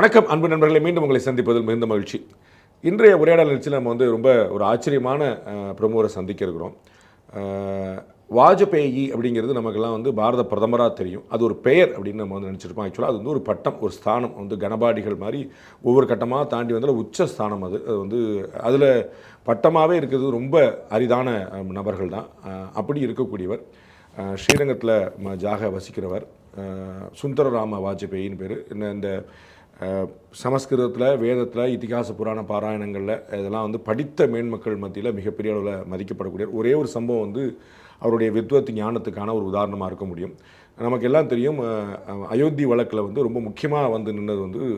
வணக்கம் அன்பு நண்பர்களை, மீண்டும் உங்களை சந்திப்பதில் மிகுந்த மகிழ்ச்சி. இன்றைய உரையாடல் நிகழ்ச்சியில் நம்ம ரொம்ப ஒரு ஆச்சரியமான பிரமுகரை சந்திக்க இருக்கிறோம். வாஜபேயி அப்படிங்கிறது நமக்கெல்லாம் பாரத பிரதமராக தெரியும். அது ஒரு பெயர் அப்படின்னு நம்ம நினச்சிருப்போம். ஆக்சுவலாக அது ஒரு பட்டம், ஒரு ஸ்தானம். கனபாடிகள் மாதிரி ஒவ்வொரு கட்டமாக தாண்டி வந்தால் உச்ச ஸ்தானம். அது அதில் பட்டமாகவே இருக்கிறது ரொம்ப அரிதான நபர்கள் தான். அப்படி இருக்கக்கூடியவர் ஸ்ரீரங்கத்தில் ஜாக வசிக்கிறவர். சுந்தரராம வாஜபேயின்னு பேர். இந்த சமஸ்கிருதத்தில், வேதத்தில், இதிகாச புராண பாராயணங்களில் இதெல்லாம் படித்த மேன்மக்கள் மத்தியில் மிகப்பெரிய அளவில் மதிக்கப்படக்கூடிய ஒரே ஒரு சம்பவம் அவருடைய வித்வத் ஞானத்துக்கான ஒரு உதாரணமாக இருக்க முடியும். நமக்கு எல்லாம் தெரியும், அயோத்தி வழக்கில் ரொம்ப முக்கியமாக நின்னது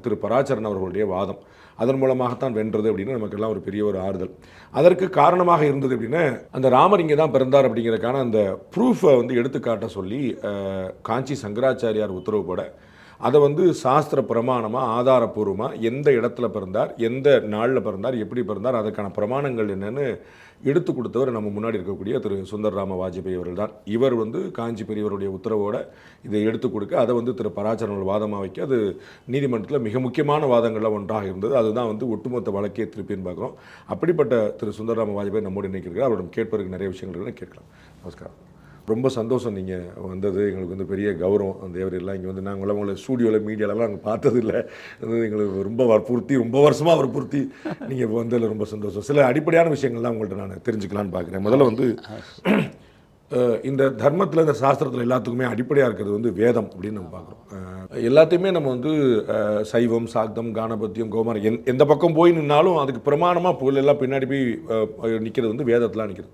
திரு பராசரன் அவர்களுடைய வாதம். அதன் மூலமாகத்தான் வென்றது அப்படின்னு நமக்கெல்லாம் ஒரு பெரிய ஒரு ஆறுதல். அதற்கு காரணமாக இருந்தது அப்படின்னா, அந்த ராமர் இங்கே தான் பிறந்தார் அப்படிங்கிறதுக்கான அந்த ப்ரூஃபை எடுத்துக்காட்ட சொல்லி காஞ்சி சங்கராச்சாரியார் உத்தரவு போட, அதை சாஸ்திர பிரமாணமாக ஆதாரபூர்வமாக எந்த இடத்துல பிறந்தார், எந்த நாளில் பிறந்தார், எப்படி பிறந்தார், அதுக்கான பிரமாணங்கள் என்னென்னு எடுத்து கொடுத்தவர் நம்ம முன்னாடி இருக்கக்கூடிய திரு சுந்தரராம வாஜபேயி அவர்கள் தான். இவர் காஞ்சி பெரியவருடைய உத்தரவோடு இதை எடுத்து கொடுக்க, அதை திரு பராசரன் வாதமாக வைக்க, அது நீதிமன்றத்தில் மிக முக்கியமான வாதங்களில் ஒன்றாக இருந்தது. அதுதான் ஒட்டுமொத்த வழக்கே திருப்பின்னு பார்க்குறோம். அப்படிப்பட்ட திரு சுந்தரராம வாஜபேயி நம்மோடு நினைக்கிறார். அவரிடம் கேட்பதற்கு நிறைய விஷயங்கள் கேட்கலாம். நமஸ்காரம். ரொம்ப சந்தோஷம் நீங்கள் வந்தது. எங்களுக்கு பெரிய கௌரவம். அந்த எல்லாம் இங்கே நாங்கள் உங்களை ஸ்டூடியோவில் மீடியாலலாம் நாங்கள் பார்த்ததில்லை. எங்களுக்கு ரொம்ப வற்புறுத்தி, ரொம்ப வருஷமாக வற்புறுத்தி நீங்கள் இப்போ வந்ததில் ரொம்ப சந்தோஷம். சில அடிப்படையான விஷயங்கள் தான் உங்கள்கிட்ட நான் தெரிஞ்சுக்கலான்னு பார்க்குறேன். முதல்ல இந்த தர்மத்தில், இந்த சாஸ்திரத்தில் எல்லாத்துக்குமே அடிப்படையாக இருக்கிறது வேதம் அப்படின்னு நம்ம பார்க்குறோம். எல்லாத்தையுமே நம்ம சைவம், சாக்தம், கானபத்தியம், கோமாரம் எந்த பக்கம் போய் நின்னாலும் அதுக்கு பிரமாணமாக புகழ் எல்லாம் பின்னாடி போய் நிற்கிறது வேதத்தில் நிற்கிறது.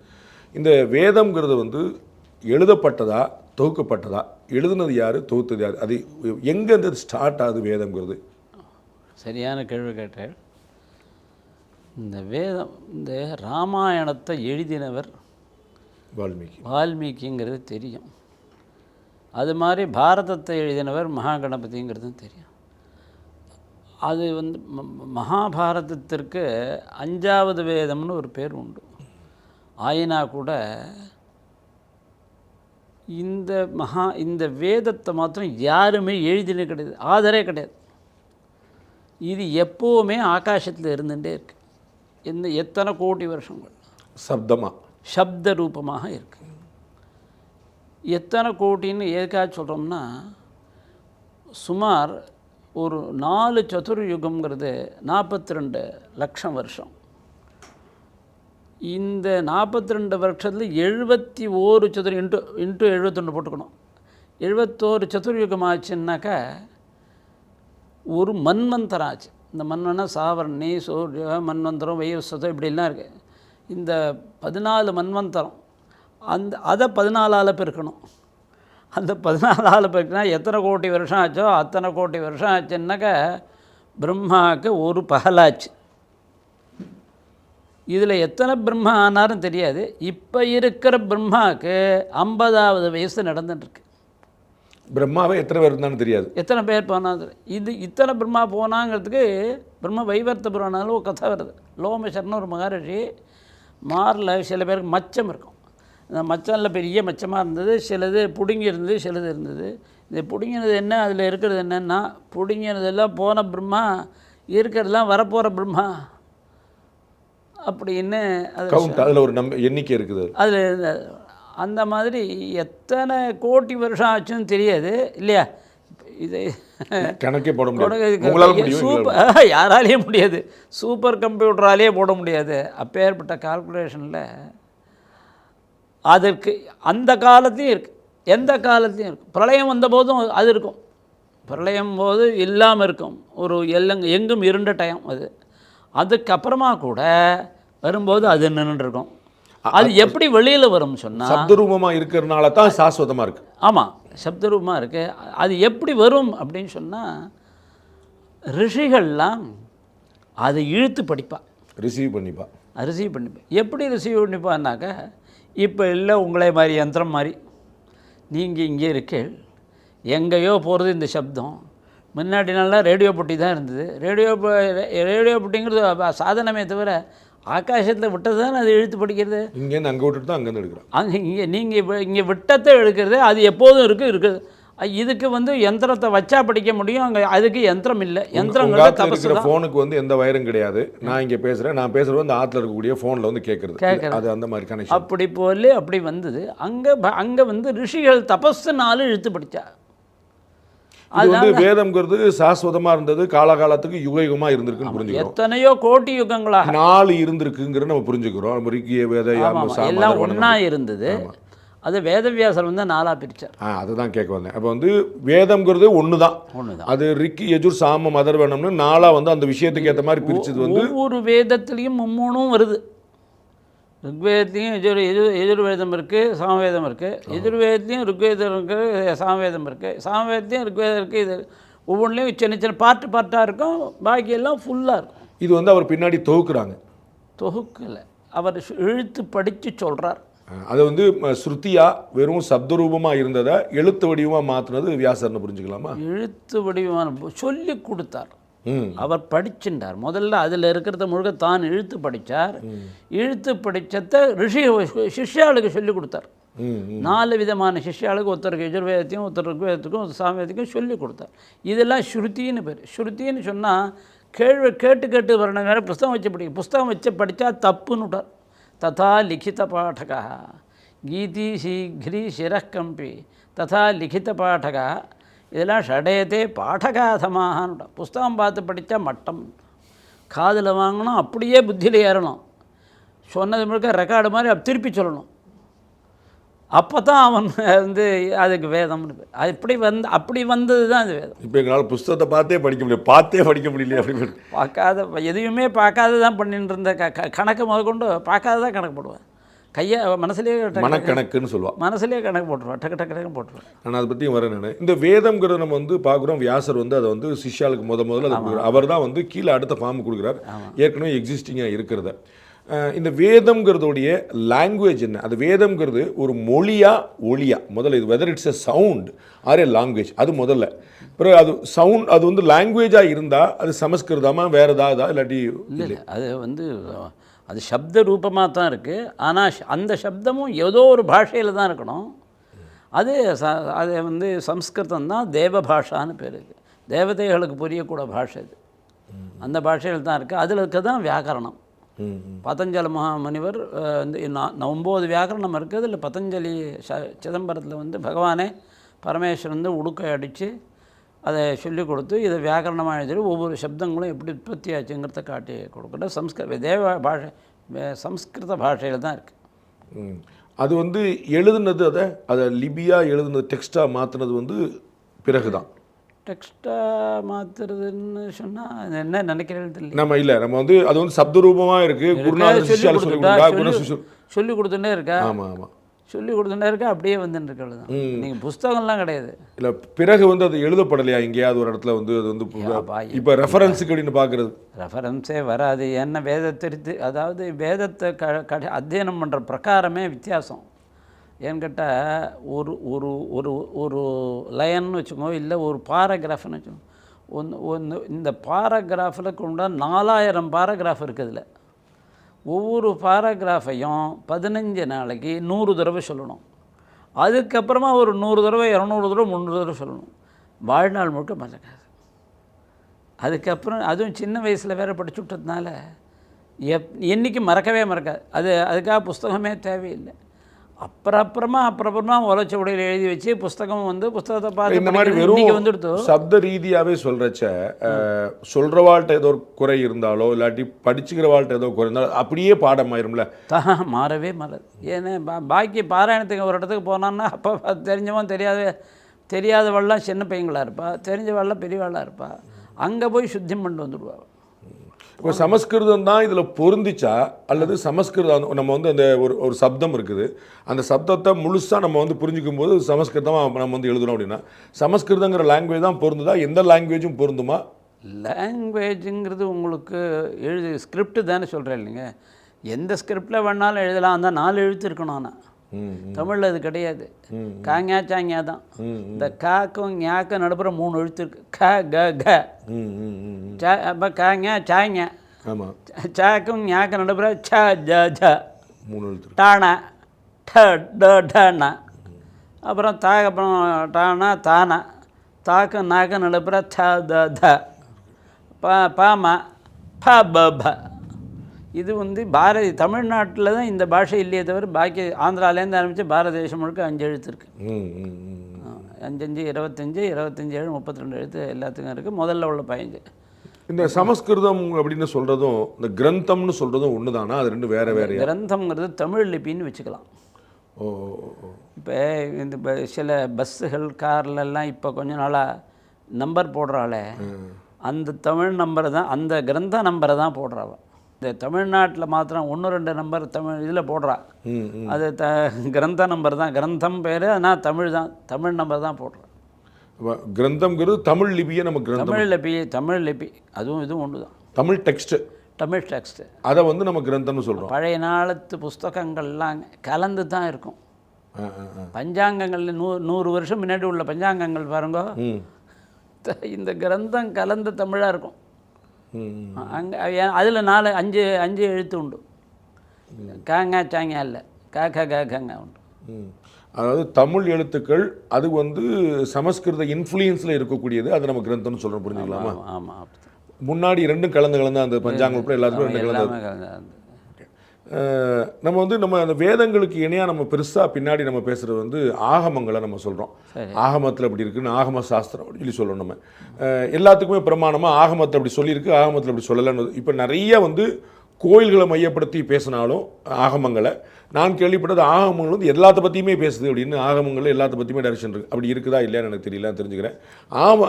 இந்த வேதம்ங்கிறது எழுதப்பட்டதா, தொகுக்கப்பட்டதா, எழுதுனது யார், தொகுத்தது யார், அது எங்கேருந்து ஸ்டார்ட் ஆகுது வேதம்ங்கிறது? சரியான கேள்வி கேட்டார். இந்த வேதம், இந்த ராமாயணத்தை எழுதினவர் வால்மீகிங்கிறது தெரியும். அது மாதிரி பாரதத்தை எழுதினவர் மகாகணபதிங்கிறதும் தெரியும். அது மகாபாரதத்திற்கு 5வது வேதம்னு ஒரு பேர் உண்டு. ஆயினா கூட இந்த வேதத்தை மாத்திரம் யாருமே எழுதினே கிடையாது, ஆதரே கிடையாது. இது எப்போவுமே ஆகாசத்தில் இருந்துகிட்டே இருக்கு. எத்தனை கோடி வருஷங்கள் சப்த ரூபமாக இருக்கு. எத்தனை கோட்டின்னு எதுக்காக சொல்கிறோம்னா, சுமார் ஒரு 4 சதுர்யுகம்ங்கிறது 42 லட்சம் வருஷம். இந்த 42 வருஷத்தில் 71 சதுர் இன்ட்டு 71 போட்டுக்கணும். 71 சதுர்யுகம் ஆச்சுன்னாக்கா ஒரு மன்வந்தரம் ஆச்சு. இந்த மன்வனா சாவர்ணி, சூரிய மன்வந்தரம், வைவஸ்வதம் இப்படிலாம் இருக்குது. இந்த 14 மன்வந்தரம், அதை 14ஆல் பெருக்கணும். அந்த 14ஆல் பெருக்கினா எத்தனை கோடி வருஷம் ஆச்சோ அத்தனை கோடி வருஷம் ஆச்சுன்னாக்கா பிரம்மாவுக்கு ஒரு பகலாச்சு. இதில் எத்தனை பிரம்மா ஆனாரும் தெரியாது. இப்போ இருக்கிற பிரம்மாவுக்கு 50வது வயசு நடந்துட்டுருக்கு. பிரம்மாவே எத்தனை பேர் இருந்தாலும் தெரியாது, எத்தனை பேர் போனாலும். இத்தனை பிரம்மா போனாங்கிறதுக்கு பிரம்ம வைவர்த்த புராணாலும் ஒரு கதை வருது. லோமேஸ்வரன் ஒரு மகரிஷி மாரில் சில பேருக்கு மச்சம் இருக்கும். இந்த மச்சமில் பெரிய மச்சமாக இருந்தது, சிலது பிடுங்கி இருந்தது, சிலது இருந்தது. இந்த பிடுங்கினது என்ன, அதில் இருக்கிறது என்னென்னா, பிடுங்கினதெல்லாம் போன பிரம்மா, இருக்கிறதெல்லாம் வரப்போகிற பிரம்மா அப்படின்னு அதில் ஒரு எண்ணிக்கை இருக்குது. அதில் அந்த மாதிரி எத்தனை கோடி வருஷம் ஆச்சுன்னு தெரியாது இல்லையா? இது கணக்கே போட முடியாது, சூப்பர் யாராலேயும் முடியாது, சூப்பர் கம்ப்யூட்டராலேயே போட முடியாது. அப்பேற்பட்ட கால்குலேஷனில் அதற்கு அந்த காலத்தையும் இருக்குது, எந்த காலத்தையும் இருக்குது. பிரளயம் வந்தபோதும் அது இருக்கும். பிரளயம் போது இல்லாமல் இருக்கும், ஒரு எங்கும் இருண்ட டைம் அது. அதுக்கப்புறமா கூட வரும்போது அது நின்றுருக்கும். அது எப்படி வெளியில் வரும்னு சொன்னால், சப்தரூபமாக இருக்கிறதுனால தான் சாஸ்வதமாக இருக்குது. ஆமாம், சப்தரூபமாக இருக்குது. அது எப்படி வரும் அப்படின்னு சொன்னால், ரிஷிகள்லாம் அதை இழுத்து ரிசீவ் பண்ணிப்பா. எப்படி ரிசீவ் பண்ணிப்பான்னாக்கா, இப்போ இல்லை உங்களே மாதிரி யந்திரம் மாதிரி நீங்கள் இங்கே இருக்க, எங்கேயோ போகிறது இந்த சப்தம். முன்னாடி நாளில் ரேடியோ பெட்டி தான் இருந்தது. ரேடியோ பெட்டிங்கிறது சாதனமே தவிர ஆகாசத்தில் விட்டது தான் அது இழுத்து படிக்கிறது. இங்கேருந்து அங்கே விட்டுட்டு தான் அங்கேருந்து எடுக்கிறோம். நீங்கள் இங்கே விட்டத்தை எடுக்கிறது. அது எப்போதும் இருக்குது. இதுக்கு வந்து யந்திரத்தை வச்சா படிக்க முடியும், அங்கே அதுக்கு யந்திரம் இல்லை. உங்க யந்திரங்கள் ஆத்துல தபசு இருக்கிற தான். ஃபோனுக்கு வந்து எந்த வயரும் கிடையாது. நான் இங்கே பேசுகிறேன், நான் பேசுகிறது வந்து ஆற்றுல இருக்கக்கூடிய ஃபோனில் வந்து கேட்குறது. அது அந்த மாதிரி கனெக்ஷன். அப்படி போல அப்படி வந்தது. அங்கே வந்து ரிஷிகள் தபஸுனாலும் இழுத்து படித்தா. இது வந்து வேதம்ங்கிறது சாஸ்வதமாக இருந்தது, காலகாலத்துக்கு யுகயுகமாக இருந்திருக்குன்னு புரிஞ்சுக்கிறோம். எத்தனையோ கோடி யுகங்களாக 4 இருந்திருக்குங்கிற நம்ம புரிஞ்சுக்கிறோம். நம்ம ரிக்கிய வேத யாம சாம எல்லாம் ஒன்றா இருந்தது. அது வேதவியாசர் வந்து 4ஆக பிரித்தார். அதுதான் கேட்க வந்தேன். அப்போ வந்து வேதம்ங்கிறது ஒன்று தான். அது ரிக்கி யஜுர் சாம அதர்வணம்னு 4ஆக வந்து அந்த விஷயத்துக்கு ஏற்ற மாதிரி பிரிச்சது வந்து ஒவ்வொரு வேதத்துலேயும் மும்மூணும் வருது. ருக்வேதத்துலேயும் எஜுர்வேதம் இருக்குது, சாமவேதம் இருக்குது. எஜுர்வேதத்துலேயும் ருக்வேதம் இருக்குது, சாமவேதம் இருக்குது. சாமவேதத்துலேயும் ருக்வேதம் இருக்குது. இது ஒவ்வொன்றிலையும் சின்ன சின்ன பார்ட்டாக இருக்கும், பாக்கியெல்லாம் ஃபுல்லாக இருக்கும். இது வந்து அவர் பின்னாடி தொகுக்குறாங்க. தொகுக்கலை, அவர் இழுத்து படித்து சொல்கிறார். அதை வந்து ஸ்ருதியா வெறும் சப்தரூபமாக இருந்ததை எழுத்து வடிவமாக மாற்றினது வியாசர்னு புரிஞ்சுக்கலாமா? எழுத்து வடிவமான சொல்லி கொடுத்தார். அவர் படிச்சுட்டார். முதல்ல அதில் இருக்கிறத முழுக்க தான் இழுத்து படித்தார். இழுத்து படித்ததை சிஷ்யாளுக்கு சொல்லி கொடுத்தார். 4 விதமான சிஷ்யாளுக்கு, ஒருத்தருக்கு யஜுர்வேதத்தையும் ஒருத்தர் ருக்வேதத்துக்கும் சாமவேதத்துக்கும் சொல்லி கொடுத்தார். இதெல்லாம் ஸ்ருதின்னு பேர். ஸ்ருதின்னு சொன்னால் கேட்டு கேட்டு வரணும். வேறு புஸ்தகம் வச்சு படிக்க, புஸ்தகம் வச்சு படித்தா தப்புன்னு விட்டார். ததா லிখিত பாடகா கீதி சீக்ரி சிரக்கம்பி ததா லிখিত பாடகா இதெல்லாம் ஷடயத்தே பாடகாதமாகனு. புஸ்தகம் பார்த்து படித்தா மட்டம், காதில் வாங்கணும், அப்படியே புத்தியில் ஏறணும், சொன்னது முழுக்க ரெக்கார்டு மாதிரி திருப்பி சொல்லணும். அப்போ தான் அவன் வந்து அதுக்கு வேதம்னு பேர். அப்படி வந்தது தான் அது வேதம். இப்போ எங்களால் புஸ்தகத்தை பார்த்தே படிக்க முடியும், பார்த்தே படிக்க முடியல. அப்படி பார்க்காத எதையுமே பார்க்காத தான் பண்ணிட்டு இருந்த கணக்கு முதற்கொண்டு பார்க்காத தான் கணக்கு போடுவேன். கையை மனசுலேயே மனக்கணக்குன்னு சொல்லுவாள். மனசுலேயே கணக்கு போட்டுருவான், டக்கு டக்குன்னு போட்டுருவேன். நான் அதை பற்றியும் வரேன். நான் இந்த வேதம்ங்கிறத நம்ம வந்து பார்க்குறோம். வியாசர் வந்து அதை வந்து சிஷ்யாளுக்கு முதல்ல அதை அவர் தான் வந்து கீழே அடுத்த ஃபார்ம் கொடுக்குறார், ஏற்கனவே எக்ஸிஸ்டிங்காக இருக்கிறத. இந்த வேதம்ங்கிறதுடைய லாங்குவேஜ் என்ன? அது வேதம்ங்கிறது ஒரு மொழியா ஒளியா? முதல்ல இது whether it's a sound or a language, அது முதல்ல. பிறகு அது சவுண்ட், அது வந்து லாங்குவேஜாக இருந்தால் அது சமஸ்கிருதமா வேறு ஏதாவதா இல்லாட்டி? இல்லை, அது வந்து அது சப்த ரூபமாக தான் இருக்குது. ஆனால் அந்த சப்தமும் ஏதோ ஒரு பாஷையில் தான் இருக்கணும். அது வந்து சம்ஸ்கிருதம் தான், தேவ பாஷான்னு பேர். தேவதைகளுக்கு புரியக்கூட பாஷை இது. அந்த பாஷையில் தான் இருக்குது. அதில் இருக்க தான் வியாக்கரணம். பதஞ்சலி முனிவர் வந்து 9 வியாக்கரணம் இருக்குது. இல்லை பதஞ்சலி சிதம்பரத்தில் வந்து பகவானே பரமேஸ்வரன் வந்து உடுக்கை அடித்து அதை சொல்லிக் கொடுத்து இதை வியாக்கரணமாக எழுதி ஒவ்வொரு சப்தங்களும் எப்படி உற்பத்தி ஆச்சுங்கிறத காட்டி கொடுக்குற தேவ பாஷை சம்ஸ்கிருத பாஷையில் தான் இருக்குது. அது வந்து எழுதுனது அதை லிபியாக எழுதுனது டெக்ஸ்ட்டாக மாற்றினது வந்து பிறகு தான். டெக்ஸ்ட்டாக மாற்றுறதுன்னு சொன்னால் என்ன நினைக்கிறேன்னு தெரியல. நம்ம வந்து அது வந்து சப்தரூபமாக இருக்குது. சொல்லி கொடுத்துட்டே இருக்கா? ஆமாம் ஆமாம், சொல்லி கொடுத்துட்டே இருக்கா, அப்படியே வந்துட்டு இருக்கிறது தான். நீங்கள் புஸ்தகம்லாம் கிடையாது. இல்லை, பிறகு வந்து அது எழுதப்படலையா எங்கேயாவது ஒரு இடத்துல வந்து? அது வந்து இப்போ ரெஃபரன்ஸுக்கு அப்படின்னு பார்க்குறது ரெஃபரன்ஸே வராது. என்ன வேதத்தை அதாவது வேதத்தை அத்தியனம் பண்ணுற பிரகாரமே வித்தியாசம். ஏன்னு கேட்டால் ஒரு ஒரு ஒரு ஒரு லைன்னு வச்சுக்கோங்க, இல்லை ஒரு பாராகிராஃப்னு வச்சுக்கோங்க. இந்த பாராகிராஃபில் கொண்டா 4000 பாராகிராஃப் இருக்குதுல. ஒவ்வொரு பாராகிராஃபையும் 15 நாளைக்கு 100 தடவை சொல்லணும். அதுக்கப்புறமா ஒரு 100 தடவை 200 தடவை 300 தடவை சொல்லணும். வாழ்நாள் முழுக்க மறக்காது. அதுக்கப்புறம் அதுவும் சின்ன வயசில் வேறு படிச்சு விட்டதுனால என்றைக்கும் மறக்காது. அதுக்காக புஸ்தகமே தேவையில்லை. அப்புறமா உழைச்ச உடையில் எழுதி வச்சு புஸ்தகம் வந்து புஸ்தகத்தை பார்த்து இந்த மாதிரி வெறும் வந்துடுத்து சப்த ரீதியாகவே சொல்கிறச்ச சொல்கிறவாள்கிட்ட ஏதோ ஒரு குறை இருந்தாலோ இல்லாட்டி படிச்சுக்கிறவாள்கிட்ட ஏதோ குறை இருந்தாலும் அப்படியே பாடம் ஆயிரும்ல. மாறவே மாறாது. ஏன்னா பாக்கி பாராயணத்துக்கு ஒரு இடத்துக்கு போனான்னா அப்போ தெரிஞ்சவன் தெரியாதவள்லாம் சின்ன பையங்களாக இருப்பா, தெரிஞ்சவாள்லாம் பெரியவாளாக இருப்பா. அங்கே போய் சுத்தம் பண்ணிட்டு வந்துடுவா. இப்போ சமஸ்கிருதம் தான் இதில் பொருந்திச்சா அல்லது சமஸ்கிருதம் நம்ம வந்து அந்த ஒரு சப்தம் இருக்குது, அந்த சப்தத்தை முழுசாக நம்ம வந்து புரிஞ்சிக்கும் போது சமஸ்கிருதமாக நம்ம வந்து எழுதுகிறோம் அப்படின்னா சமஸ்கிருதங்கிற லாங்குவேஜ் தான் பொருந்துதா, எந்த லாங்குவேஜும் பொருந்துமா? லாங்குவேஜுங்கிறது உங்களுக்கு ஸ்கிரிப்ட் தானே சொல்கிறேன் இல்லைங்க. எந்த ஸ்கிரிப்டில் வேணாலும் எழுதலாம். அந்த 4 எழுத்து இருக்கணும். ஆனால் தமிழில் அது கிடையாது. காங்கா சாங்கா தான். இந்த காக்கும் ஞாக்கும் நடுப்புற 3 எழுத்து இருக்குது. க க க அப்போ காங்க சாங்க. ஆமாம், சாக்கும் ஞாக்கும் நடுப்புற ச ஜ ஜ 3 எழுத்து. டானா ட ட டனா அப்புறம் தாக அப்புறம் டானா தானா தாக்கு நாக நடுப்புற த த த பாமா ப ப ப. இது வந்து பாரதி தமிழ்நாட்டில் தான் இந்த பாஷை இல்லையே தவிர பாக்கி ஆந்திராலேருந்து ஆரம்பித்து பாரத தேசம் முழுக்க 5 எழுத்து இருக்குது. 5 5 25 25 7 32 எழுத்து எல்லாத்துக்கும் இருக்குது. முதல்ல உள்ள 15. இந்த சமஸ்கிருதம் அப்படின்னு சொல்கிறதும் இந்த கிரந்தம்னு சொல்கிறதும் ஒன்று தானா? அது ரெண்டு வேறு வேறு? கிரந்தம்ங்கிறது தமிழ் லிபின்னு வச்சுக்கலாம். ஓ. இப்போ இந்த சில பஸ்ஸுகள் கார்லெல்லாம் இப்போ கொஞ்ச நாளாக நம்பர் போடுறாளே, அந்த தமிழ் நம்பரை தான், அந்த கிரந்த நம்பரை தான் போடுறாவ. இந்த தமிழ்நாட்டில் மாத்திரம் 1 2 நம்பர் தமிழ் இதில் போடுறா. அது கிரந்த நம்பர் தான், கிரந்தம் பேர். ஆனால் தமிழ் தான், தமிழ் நம்பர் தான் போடுறா. கிரந்தம்ங்கிறது தமிழ் லிபியை நம்ம கிரந்தம், தமிழ் லிபி அதுவும் இதுவும் ஒன்று தான். தமிழ் டெக்ஸ்ட்டு அதை வந்து நம்ம கிரந்தம்னு சொல்கிறோம். பழைய நாளத்து புஸ்தகங்கள்லாம் கலந்து தான் இருக்கும். பஞ்சாங்கங்கள் 100 வருஷம் முன்னாடி உள்ள பஞ்சாங்கங்கள் பாருங்க, இந்த கிரந்தம் கலந்த தமிழாக இருக்கும். அங்கே அதில் 4 5 எழுத்து உண்டு. காங்க சாங்க இல்லை, காங்க உண்டு. அதாவது தமிழ் எழுத்துக்கள் அது வந்து சமஸ்கிருத இன்ஃப்ளூயன்ஸில் இருக்கக்கூடியது, அது நம்ம கிரந்தம்னு சொல்கிறோம். புரிஞ்சுக்கலாமா? ஆமாம். முன்னாடி ரெண்டும் கலந்து அந்த பஞ்சாங்கத்தில் எல்லாத்துக்கும் 2 கலந்து. நம்ம வந்து அந்த வேதங்களுக்கு இணையாக நம்ம பெருசாக பின்னாடி நம்ம பேசுகிறது வந்து ஆகமங்களை நம்ம சொல்கிறோம். ஆகமத்தில் அப்படி இருக்குன்னு ஆகம சாஸ்திரம் அப்படின்னு சொல்லி சொல்லணும். நம்ம எல்லாத்துக்குமே பிரமாணமாக ஆகமத்தை அப்படி சொல்லியிருக்கு, ஆகமத்தில் அப்படி சொல்லலைன்னு. இப்போ நிறைய வந்து கோயில்களை மையப்படுத்தி பேசினாலும் ஆகமங்களை, நான் கேள்விப்பட்டது ஆகமங்கள் வந்து எல்லாத்த பற்றியுமே பேசுது அப்படின்னு. ஆகமங்கள் எல்லாத்த பற்றியுமே டைரக்ஷன் இருக்குது. அப்படி இருக்குதா இல்லையான்னு எனக்கு தெரியல, தெரிஞ்சுக்கிறேன்.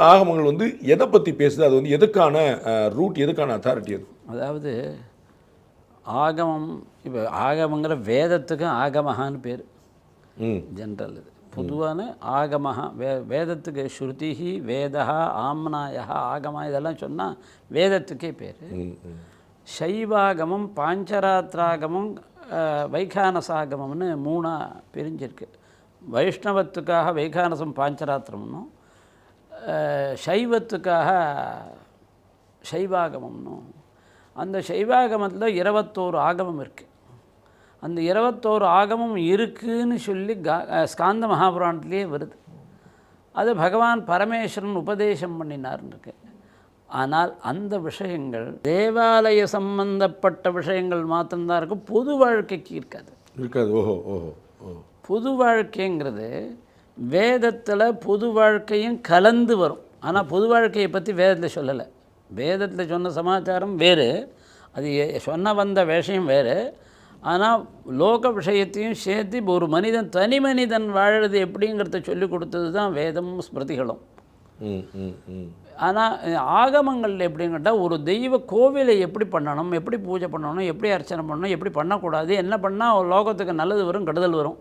ஆகமங்கள் வந்து எதை பற்றி பேசுது, அது வந்து எதுக்கான ரூட், எதுக்கான அத்தாரிட்டி அது? அதாவது ஆகமம், இப்போ ஆகமங்கிற வேதத்துக்கும் ஆகமஹான்னு பேர் ஜென்ரல். இது பொதுவான ஆகமஹா வேதத்துக்கு ஸ்ருதிஹி வேதா ஆம்னாயா ஆகமா இதெல்லாம் சொன்னால் வேதத்துக்கே பேர். சைவாகமம், பாஞ்சராத்திராகமம், வைகானசாகமம்னு 3 பிரிஞ்சிருக்கு. வைஷ்ணவத்துக்காக வைகானசம் பாஞ்சராத்திரம்னும், சைவத்துக்காக சைவாகமம்னும். அந்த சைவாகமத்தில் 21 ஆகமம் இருக்குது. அந்த 21 ஆகமம் இருக்குதுன்னு சொல்லி ஸ்காந்த மகாபுராணத்திலே வருது. அது பகவான் பரமேஸ்வரன் உபதேசம் பண்ணினார்னு இருக்கு. ஆனால் அந்த விஷயங்கள் தேவாலய சம்பந்தப்பட்ட விஷயங்கள் மாத்திரம்தான் இருக்கும், பொது வாழ்க்கைக்கு இருக்காது. ஓஹோ. பொது வாழ்க்கைங்கிறது வேதத்தில் பொது வாழ்க்கையும் கலந்து வரும். ஆனால் பொது வாழ்க்கையை பற்றி வேதத்தில் சொல்லலை. வேதத்தில் சொன்ன சமாச்சாரம் வேறு, அது சொன்ன வந்த விஷயம் வேறு. ஆனால் லோக விஷயத்தையும் சேர்த்து ஒரு மனிதன் தனி மனிதன் வாழறது எப்படிங்கிறத சொல்லி கொடுத்தது தான் வேதமும் ஸ்மிருதிகளும். ஆனால் ஆகமங்கள் எப்படின்னு கேட்டால் ஒரு தெய்வ கோவிலை எப்படி பண்ணணும், எப்படி பூஜை பண்ணணும், எப்படி அர்ச்சனை பண்ணணும், எப்படி பண்ணக்கூடாது, என்ன பண்ணால் லோகத்துக்கு நல்லது வரும் கெடுதல் வரும்,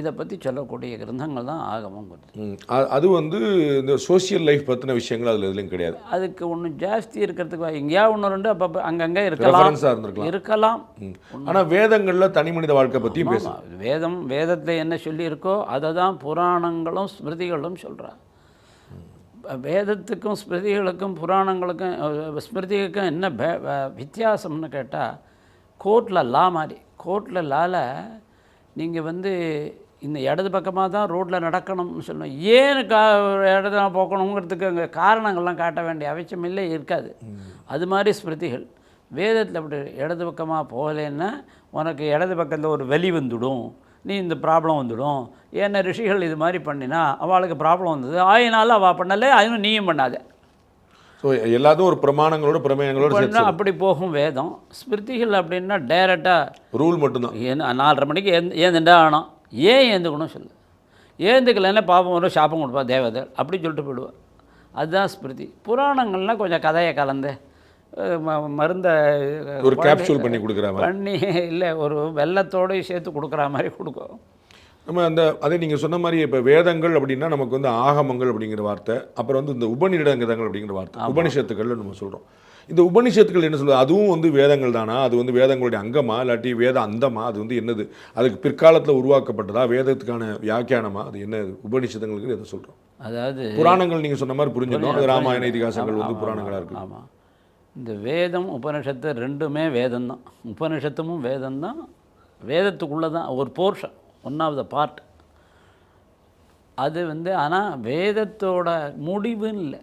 இதை பற்றி சொல்லக்கூடிய கிரந்தங்கள் தான் ஆகமங்கிறது. அது வந்து இந்த சோசியல் லைஃப் பற்றின விஷயங்கள் அதில் எதுலையும் கிடையாது. அதுக்கு ஒன்றும் ஜாஸ்தி இருக்கிறதுக்கு எங்கேயா 1 2 அப்போ அங்கங்கே இருக்கலாம். ஆனால் வேதங்களில் தனி மனித வாழ்க்கை பற்றியும் பேசலாம். வேதத்தில் என்ன சொல்லியிருக்கோ அதை தான் புராணங்களும் ஸ்மிருதிகளும் சொல்கிறாங்க. வேதத்துக்கும் ஸ்மிருதிகளுக்கும் புராணங்களுக்கும் ஸ்மிருதிகளுக்கும் என்ன வித்தியாசம்னு கேட்டால், கோர்ட்டில் லா மாதிரி, கோர்ட்டில் லாவில் நீங்கள் வந்து இந்த இடது பக்கமாக தான் ரோட்டில் நடக்கணும்னு சொல்லணும். ஏன் இடத்துல போக்கணுங்கிறதுக்கு அங்கே காரணங்கள்லாம் காட்ட வேண்டிய அவசியம் இல்லை, இருக்காது. அது மாதிரி ஸ்மிருதிகள் வேதத்தில் அப்படி இடது பக்கமாக போகலைன்னா உனக்கு இடது பக்கத்தில் ஒரு வலி வந்துடும், நீ இந்த ப்ராப்ளம் வந்துடும். ஏன்னா ரிஷிகள் இது மாதிரி பண்ணினா அவளுக்கு ப்ராப்ளம் வந்தது, ஆயினாலும் அவள் பண்ணலை, அதுவும் நீயும் பண்ணாத. ஸோ எல்லாத்தையும் ஒரு பிரமாணங்களோட பிரமேயங்களோட அப்படி போகும் வேதம். ஸ்மிருதிகள் அப்படின்னா டைரெக்டாக ரூல் மட்டும்தான். 4:30 மணிக்கு ஏந்துண்டா ஆனோம், ஏன் ஏந்துக்கணும் சொல்லு. ஏந்துக்கலைன்னா பாப்பம் வரும், சாப்பம் கொடுப்பா தேவதை, அப்படி சொல்லிட்டு போயிடுவார். அதுதான் ஸ்மிருதி. புராணங்கள்லாம் கொஞ்சம் கதையை கலந்து மருந்தை ஒரு கேப்சூல் பண்ணி கொடுக்குற பண்ணி இல்லை, ஒரு வெள்ளத்தோடு சேர்த்து கொடுக்குற மாதிரி கொடுக்கும். நம்ம அதே நீங்கள் சொன்ன மாதிரி இப்போ வேதங்கள் அப்படின்னா நமக்கு வந்து ஆகமங்கள் அப்படிங்கிற வார்த்தை, அப்புறம் வந்து இந்த உபநிடதங்கள் அப்படிங்கிற வார்த்தை, உபனிஷத்துக்கள் நம்ம சொல்கிறோம். இந்த உபனிஷத்துக்கள் என்ன சொல்லுது, அதுவும் வந்து வேதங்கள் தானா, அது வந்து வேதங்களுடைய அங்கமா இல்லாட்டி வேத அந்தமா, அது வந்து என்னது, அதுக்கு பிற்காலத்தில் உருவாக்கப்பட்டதா, வேதத்துக்கான வியாக்கியானமா, அது என்ன உபனிஷத்துங்களுக்கு எதை சொல்கிறோம்? அதாவது புராணங்கள் நீங்கள் சொன்ன மாதிரி புரிஞ்சுக்கணும், அது ராமாயண இதிகாசங்கள் வந்து புராணங்களாக இருக்குது. ஆமாம், இந்த வேதம் உபனிஷத்து ரெண்டுமே வேதம்தான். உபனிஷத்தும் வேதம்தான், வேதத்துக்குள்ளே தான் ஒரு போர்ஷன், 1வது பார்ட். அது வந்து ஆனால் வேதத்தோட முடிவுன்னு இல்லை,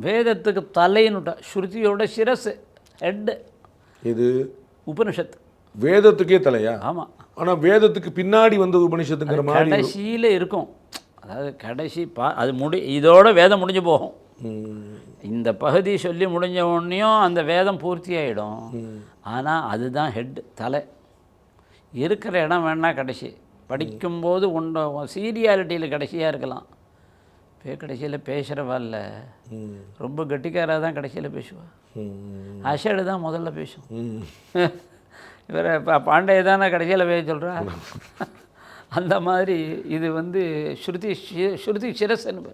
வேதத்துக்கு தலைன்னுட்டா, ஸ்ருதியோட சிரசு, ஹெட்டு இது உபனிஷத்து. வேதத்துக்கே தலையா? ஆமாம். ஆனால் வேதத்துக்கு பின்னாடி வந்தது உபனிஷத்துங்கிற மாதிரி. கடைசியில் இருக்கும், அதாவது கடைசி அது இதோட வேதம் முடிஞ்சு போகும். இந்த பகுதி சொல்லி முடிஞ்ச உடனேயும் அந்த வேதம் பூர்த்தி ஆகிடும். ஆனால் அதுதான் ஹெட், தலை. இருக்கிற இடம் வேணால் கடைசி படிக்கும்போது சீரியாலிட்டியில் கடைசியாக இருக்கலாம். கடைசியில் பேசுகிறவால்ல ரொம்ப கெட்டிக்காராக தான் கடைசியில் பேசுவா. அஷடு தான் முதல்ல பேசும். இவரை பாண்டே தானே கடைசியில் பேச சொல்கிறா. அந்த மாதிரி இது வந்து ஸ்ருதி சிரஸ்ன்னு.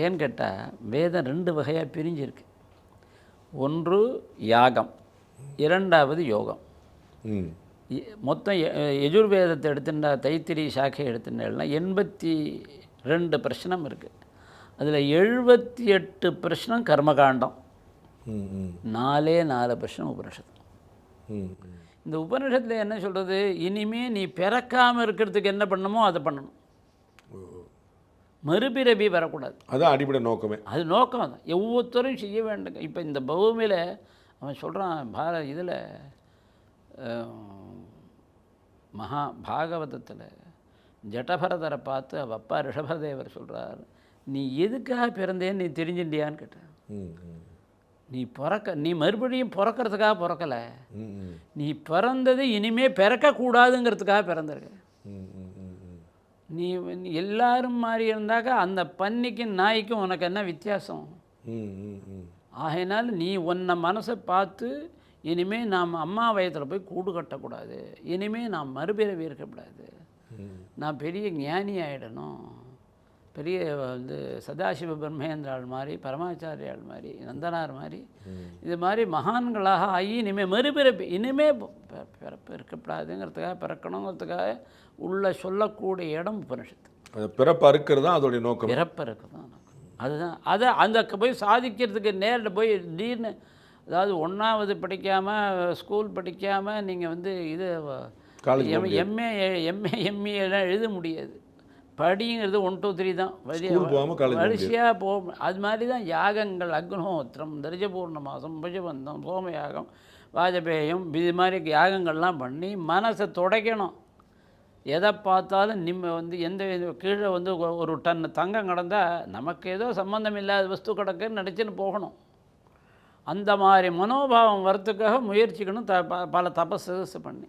ஏன்னு கேட்டால் வேதம் 2 வகையாக பிரிஞ்சிருக்கு. ஒன்று யாகம், இரண்டாவது யோகம். மொத்தம் யஜுர்வேதத்தை எடுத்துட்டா, தைத்திரி சாக்கை எடுத்துட்டா 82 பிரஷ்னம் இருக்குது. அதில் 78 பிரஷ்னம் கர்மகாண்டம், 4 பிரஷ்னம் உபனிஷத்து. இந்த உபனிஷத்தில் என்ன சொல்கிறது, இனிமேல் நீ பிறக்காமல் இருக்கிறதுக்கு என்ன பண்ணணுமோ அதை பண்ணணும், மறுபிறவி வரக்கூடாது. அதுதான் அடிப்படை நோக்கமே. அது நோக்கம் தான், ஒவ்வொருத்தரும் செய்ய வேண்டும். இப்போ இந்த பூமியில் அவன் சொல்கிறான், இதில் பாகவதத்தில் ஜட்டபரதரை பார்த்து அவள் அப்பா ரிஷபதேவர் சொல்கிறார், நீ எதுக்காக பிறந்தேன்னு நீ தெரிஞ்சுட்டியான்னு கேட்டேன். நீ மறுபடியும் பிறக்கிறதுக்காக பிறக்கலை, நீ பிறந்தது இனிமே பிறக்கக்கூடாதுங்கிறதுக்காக பிறந்திருக்க. நீ எல்லாரும் மாதிரி இருந்தாக்கா அந்த பன்னிக்கும் நாய்க்கும் உனக்கு என்ன வித்தியாசம்? ஆகையினால நீ உன்னை மனசை பார்த்து, இனிமேல் நாம் அம்மா வயத்தில் போய் கூடு கட்டக்கூடாது, இனிமேல் நான் மறுபிறவி இருக்கக்கூடாது, நான் பெரிய ஞானி ஆகிடணும், பெரிய வந்து சதாசிவ பிரம்மேந்திராள் மாதிரி, பரமாச்சாரியாள் மாதிரி, நந்தனார் மாதிரி, இது மாதிரி மகான்களாக ஆகி இனிமேல் மறுபிறப்பு, இனிமேல் பிறப்பு இருக்கக்கூடாதுங்கிறதுக்காக, பிறக்கணுங்கிறதுக்காக உள்ள சொல்லக்கூடிய இடம் உபனிஷத்து. பிறப்பு அறுக்கிறது தான் அதோடைய நோக்கம். பிறப்பு இருக்குது தான் நோக்கம். அதுதான் அதை அந்த போய் சாதிக்கிறதுக்கு நேரில் போய் திடீர்னு, அதாவது 1வது படிக்காமல் ஸ்கூல் படிக்காமல் நீங்கள் வந்து இது எம்ஏ எல்லாம் எழுத முடியாது. படிங்கிறது 1 2 3 தான், வரிசையாக போகும். அது மாதிரி தான் யாகங்கள், அக்னோத்திரம், தரிஜபூர்ண மாதம், புஜபந்தம், சோமயாகம், வாஜபேயம், இது மாதிரி யாகங்கள்லாம் பண்ணி மனசை துடைக்கணும். எதை பார்த்தாலும் வந்து எந்த கீழே வந்து 1 டன் தங்கம் கிடந்தால் நமக்கு ஏதோ சம்மந்தம் இல்லாத வஸ்து கிடக்குன்னு நினச்சின்னு போகணும். அந்த மாதிரி மனோபாவம் வரத்துக்காக முயற்சிக்கணும், பல தபசு பண்ணி.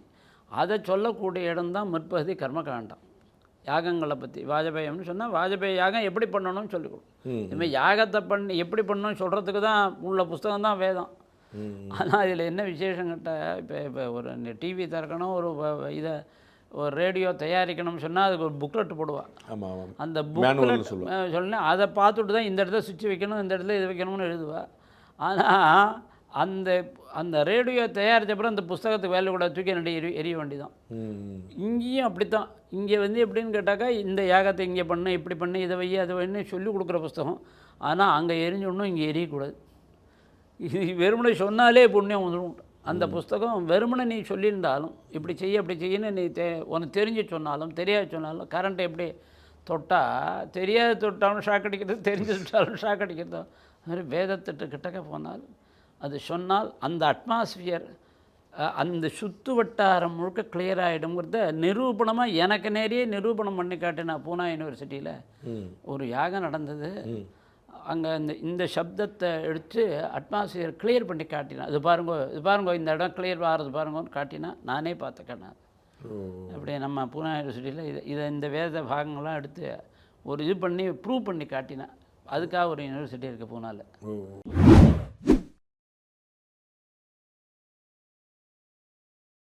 அதை சொல்லக்கூடிய இடம்தான் முற்பகுதி கர்மகாண்டம். யாகங்களை பற்றி வாஜபேயம்னு சொன்னால், வாஜபேய யாகம் எப்படி பண்ணணும்னு சொல்லிக் கொடுக்கும். இதுமாதிரி யாகத்தை எப்படி பண்ணணும்னு சொல்கிறதுக்கு தான் உள்ள புஸ்தகம் தான் வேதம். ஆனால் இதில் என்ன விசேஷம் கேட்டால், இப்போ ஒரு டிவி திறக்கணும், ஒரு ஒரு ரேடியோ தயாரிக்கணும்னு சொன்னால் அதுக்கு ஒரு புக்லெட் போடுவாள். அந்த புக்லெட் சொன்னேன், அதை பார்த்துட்டு தான் இந்த இடத்துல சுவிட்ச் வைக்கணும், இந்த இடத்துல இது வைக்கணும்னு எழுதுவாள். ஆனால் அந்த ரேடியோ தயாரித்தப்பறம் அந்த புஸ்தகத்துக்கு வேலை கூட தூக்கி எரிய வேண்டிதான். இங்கேயும் அப்படித்தான். இங்கே வந்து எப்படின்னு கேட்டாக்கா, இந்த யாகத்தை இங்கே பண்ணு, இப்படி பண்ணு, இதை வை, அதை வைன்னு சொல்லி கொடுக்குற புஸ்தகம். ஆனால் அங்கே எரிஞ்சொன்னும் இங்கே எரியக்கூடாது. இது வெறுமனை சொன்னாலே புண்ணியம் வந்துடும். அந்த புஸ்தகம் வெறுமனை நீ சொல்லியிருந்தாலும், இப்படி செய்ய அப்படி செய்யன்னு நீ உனக்கு தெரிஞ்சு சொன்னாலும் தெரியாது சொன்னாலும், கரண்ட்டை எப்படி தொட்டால் தெரியாது தொட்டாலும் ஷாக் அடிக்கிறது, தெரிஞ்சு தொட்டாலும் ஷாக் அடிக்கிறது. அது மாதிரி வேதத்திட்டு கிட்டக்க போனால் அது சொன்னால் அந்த அட்மாஸ்பியர், அந்த சுற்று வட்டாரம் முழுக்க கிளியர் ஆகிடுங்கிறத நிரூபணமாக எனக்கு நேரே நிரூபணம் பண்ணி காட்டினா. பூனா யூனிவர்சிட்டியில் ஒரு யாகம் நடந்தது. அங்கே இந்த சப்தத்தை எடுத்து அட்மாஸ்பியர் கிளியர் பண்ணி காட்டினா. இது பாருங்க இந்த இடம் கிளியர் ஆகிறது பாருங்கன்னு காட்டினா. நானே பார்த்துக்கேன். நான் அப்படியே நம்ம பூனா யூனிவர்சிட்டியில் இதை இந்த வேத பாகங்கள்லாம் எடுத்து ஒரு இது பண்ணி ப்ரூவ் பண்ணி காட்டினேன். அதுக்காக ஒரு யூனிவர்சிட்டி இருக்குது பூனாவில்.